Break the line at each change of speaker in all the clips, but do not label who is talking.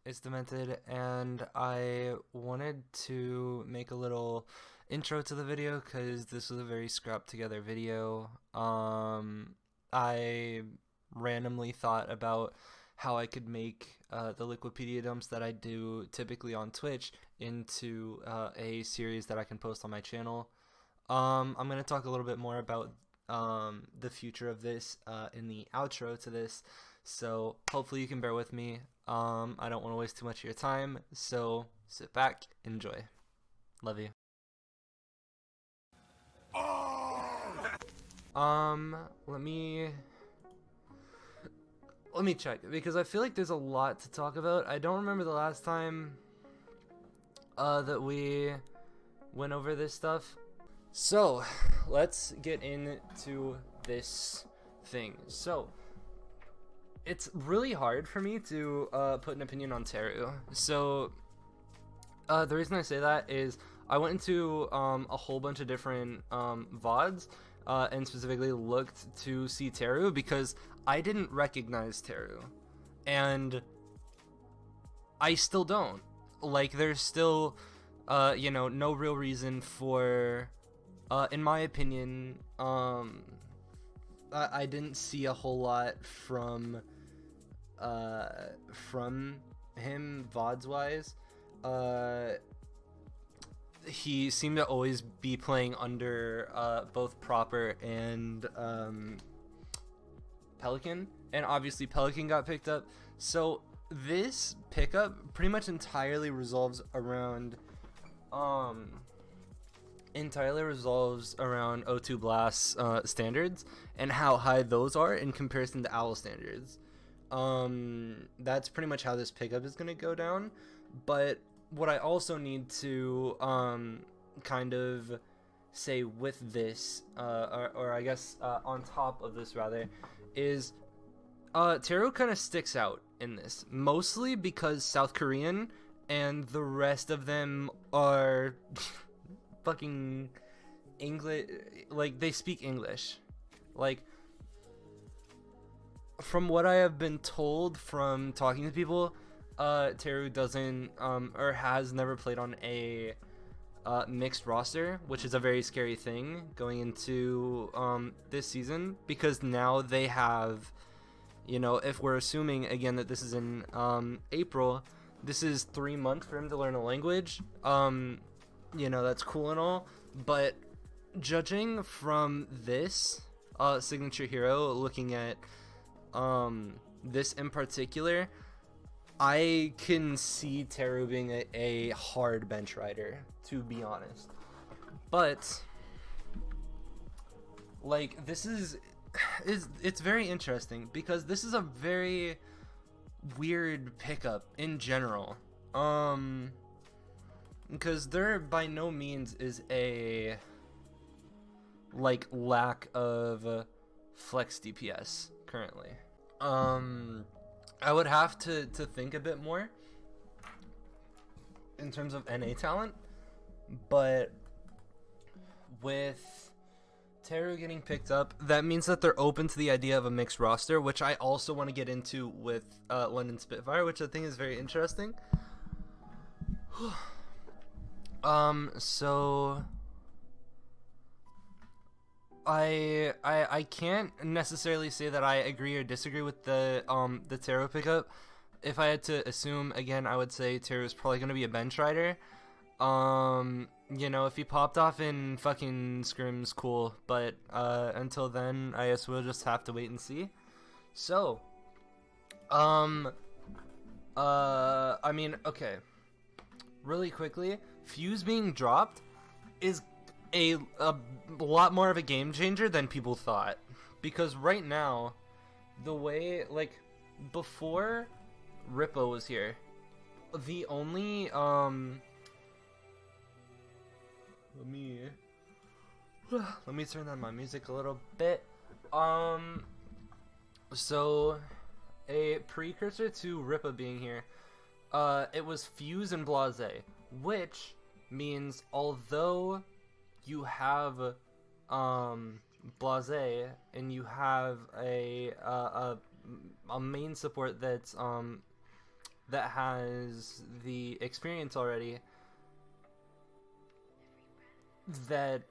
It's Demented, and I wanted to make a little intro to the video because this was a very scrapped together video. I randomly thought about how I could make the Liquipedia dumps that I do typically on Twitch into a series that I can post on my channel. I'm going to talk a little bit more about the future of this in the outro to this, so hopefully you can bear with me. I don't want to waste too much of your time, so sit back, enjoy. Love you. Let me check, because I feel like there's a lot to talk about. I don't remember the last time that we went over this stuff. So, let's get into this thing. So, it's really hard for me to put an opinion on Teru. So, the reason I say that is I went into a whole bunch of different VODs and specifically looked to see Teru because I didn't recognize Teru. And I still don't. Like, there's still, no real reason for... in my opinion, I didn't see a whole lot from him VODs wise. He seemed to always be playing under both Proper and Pelican, and obviously Pelican got picked up. So this pickup pretty much entirely resolves around O2 Blast standards and how high those are in comparison to Owl standards. That's pretty much how this pickup is going to go down. But what I also need to kind of say with this, or I guess on top of this rather, is Teru kind of sticks out in this, mostly because South Korean and the rest of them are fucking English, like they speak English. Like, from what I have been told from talking to people, Teru doesn't or has never played on a mixed roster, which is a very scary thing going into this season, because now they have, if we're assuming again that this is in April, this is 3 months for him to learn a language. That's cool and all, but judging from this signature hero, looking at this in particular, I can see Teru being a hard bench rider, to be honest. But like, this is it's very interesting because this is a very weird pickup in general. Because there by no means is a like lack of flex DPS currently. I would have to think a bit more in terms of NA talent, but with Teru getting picked up, that means that they're open to the idea of a mixed roster, which I also want to get into with London Spitfire, which I think is very interesting. So I can't necessarily say that I agree or disagree with the Teru pickup. If I had to assume, again, I would say Teru is probably going to be a bench rider. If he popped off in fucking scrims, cool, but until then, I guess we'll just have to wait and see. So, I mean, okay, really quickly, Fuze being dropped is a lot more of a game changer than people thought, because right now, the way, like, before Ripa was here, the only let me turn down my music a little bit. So a precursor to Ripa being here, it was Fuze and Blase, which means although you have Blase and you have a main support that's that has the experience already, that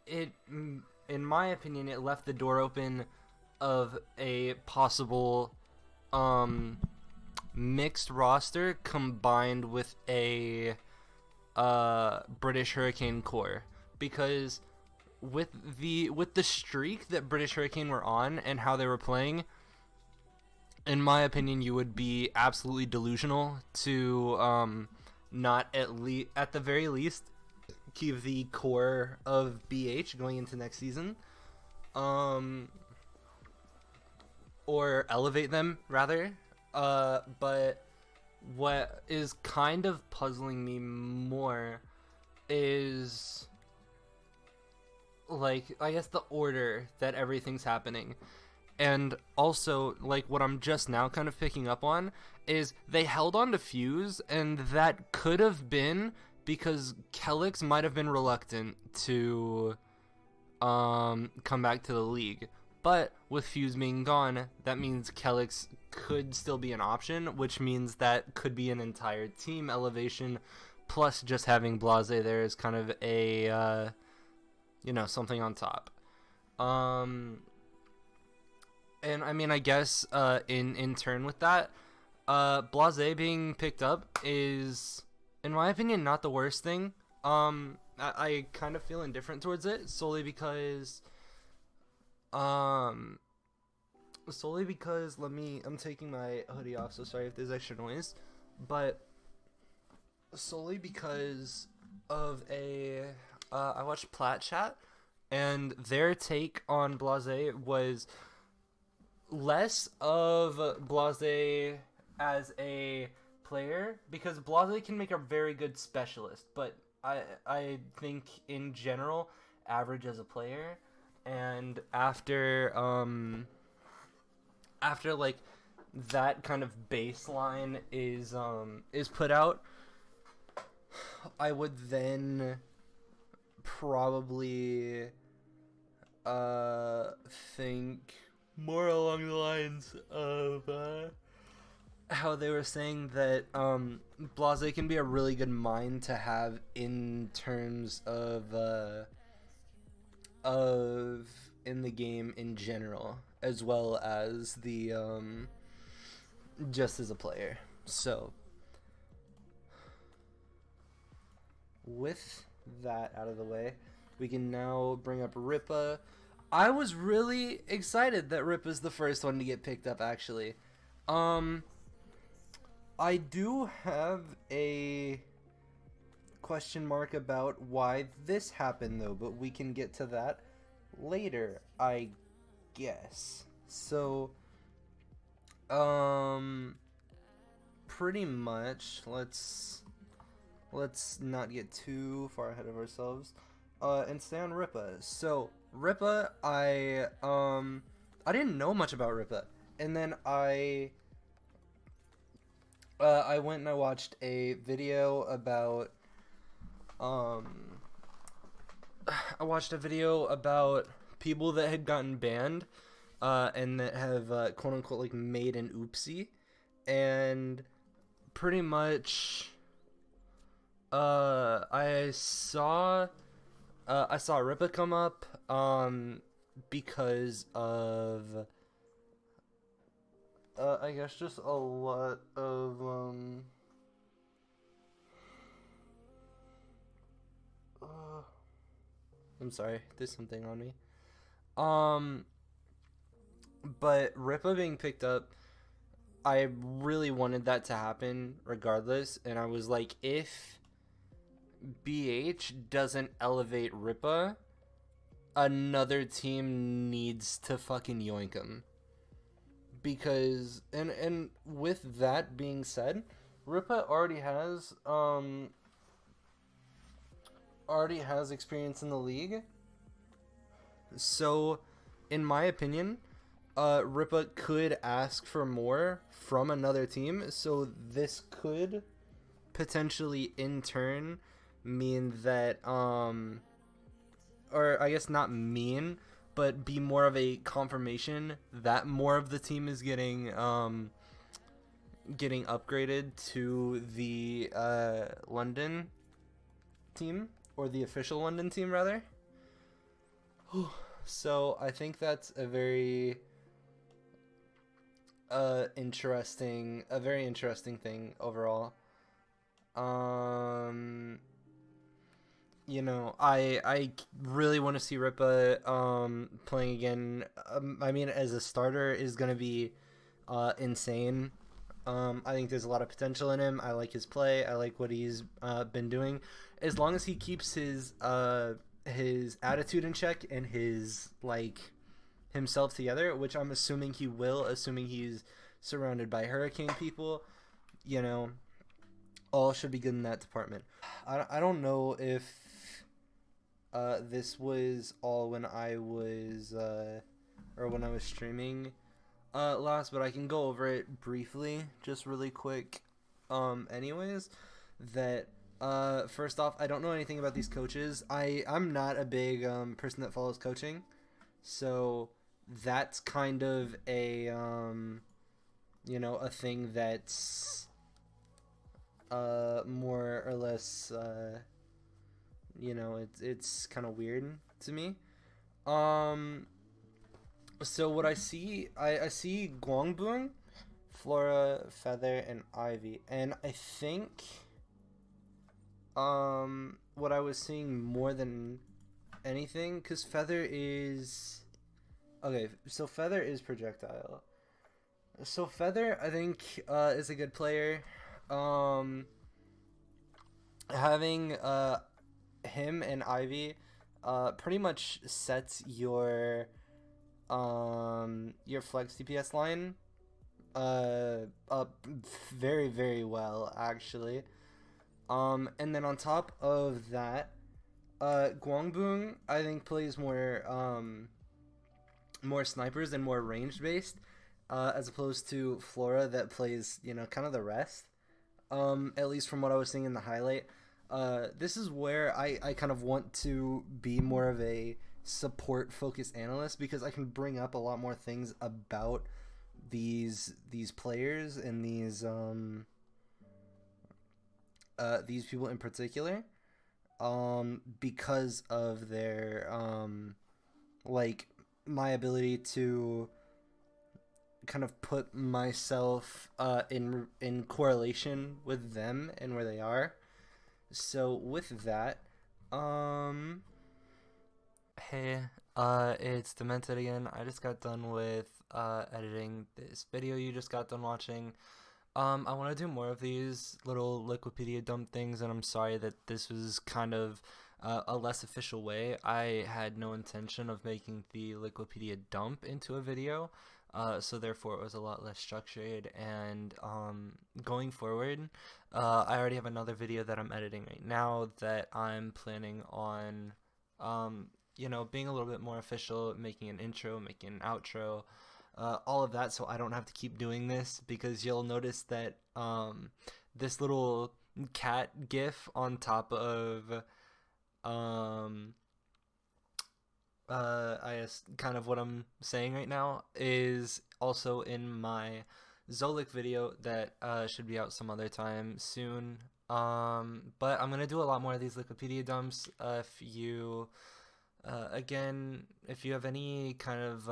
in my opinion, it left the door open of a possible mixed roster combined with a British Hurricane core, because with the streak that British Hurricane were on and how they were playing, in my opinion, you would be absolutely delusional to not at the very least keep the core of BH going into next season, or elevate them rather. But what is kind of puzzling me more is, like, I guess the order that everything's happening. And also, like, what I'm just now kind of picking up on is they held on to Fuze, and that could have been because Kelix might have been reluctant to come back to the league. But with Fuze being gone, that means Kelix could still be an option, which means that could be an entire team elevation, plus just having Blase there is kind of a, something on top. And I mean, I guess in turn with that, Blase being picked up is, in my opinion, not the worst thing. I kind of feel indifferent towards it solely because I'm taking my hoodie off, so sorry if there's extra noise, but solely because of I watched Plat Chat, and their take on Blase was less of Blase as a player, because Blase can make a very good specialist, but I think in general average as a player. And after like that kind of baseline is put out, I would then probably think more along the lines of how they were saying that Blase can be a really good mind to have in terms of in the game in general, as well as the just as a player. So with that out of the way, we can now bring up Ripa. I was really excited that Ripa's the first one to get picked up, actually. I do have a question mark about why this happened, though, but we can get to that later, I guess. So, pretty much, let's not get too far ahead of ourselves, and stay on Ripa. So, Ripa, I didn't know much about Ripa, and then I went and I watched a video about people that had gotten banned and that have quote unquote like made an oopsie, and pretty much I saw Ripa come up because of I guess just a lot of I'm sorry, there's something on me. But Ripa being picked up, I really wanted that to happen regardless, and I was like, if BH doesn't elevate Ripa, another team needs to fucking yoink him. Because, and with that being said, Ripa already has experience in the league. So, in my opinion, Ripa could ask for more from another team. So this could potentially, in turn, mean that, or I guess not mean, but be more of a confirmation that more of the team is getting getting upgraded to the London team, or the official London team rather. So I think that's a very very interesting thing overall. You know, I really want to see Ripa playing again. I mean, as a starter is gonna be insane. I think there's a lot of potential in him. I like his play. I like what he's been doing. As long as he keeps his attitude in check and his himself together, which I'm assuming he will, assuming he's surrounded by hurricane people, you know, all should be good in that department. I don't know if this was all when I was or when I was streaming last, but I can go over it briefly, just really quick. Anyways, that first off, I don't know anything about these coaches. I'm not a big person that follows coaching, so that's kind of a you know, a thing that's more or less you know, it's kind of weird to me. So what I see Guangbung, Flora, Feather, and Ivy, and I think what I was seeing more than anything, because Feather is okay, so Feather is projectile. So Feather, I think, is a good player. Having him and Ivy pretty much sets your flex DPS line up very, very well, actually. And then on top of that, Guangbung, I think, plays more snipers and more ranged based, as opposed to Flora that plays, you know, kind of the rest. At least from what I was seeing in the highlight. This is where I kind of want to be more of a support focused analyst, because I can bring up a lot more things about these players and these people in particular, because of their my ability to kind of put myself in correlation with them and where they are. So with that, hey, it's Demented again. I just got done with editing this video you just got done watching. I want to do more of these little Liquipedia dump things, and I'm sorry that this was kind of a less official way. I had no intention of making the Liquipedia dump into a video, so therefore it was a lot less structured, and going forward, I already have another video that I'm editing right now that I'm planning on you know, being a little bit more official, making an intro, making an outro, all of that, so I don't have to keep doing this, because you'll notice that this little cat gif on top of I guess kind of what I'm saying right now is also in my Zolik video that should be out some other time soon. But I'm gonna do a lot more of these Liquipedia dumps. If you again, if you have any kind of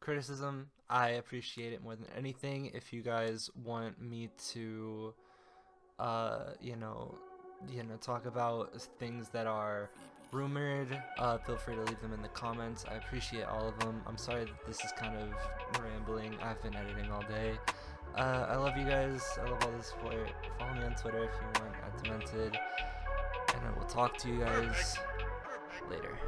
criticism, I appreciate it more than anything. If you guys want me to you know, talk about things that are rumored, feel free to leave them in the comments. I appreciate all of them. I'm sorry that this is kind of rambling. I've been editing all day. I love you guys. I love all the support. Follow me on Twitter if you want, @Demented. And I will talk to you guys later.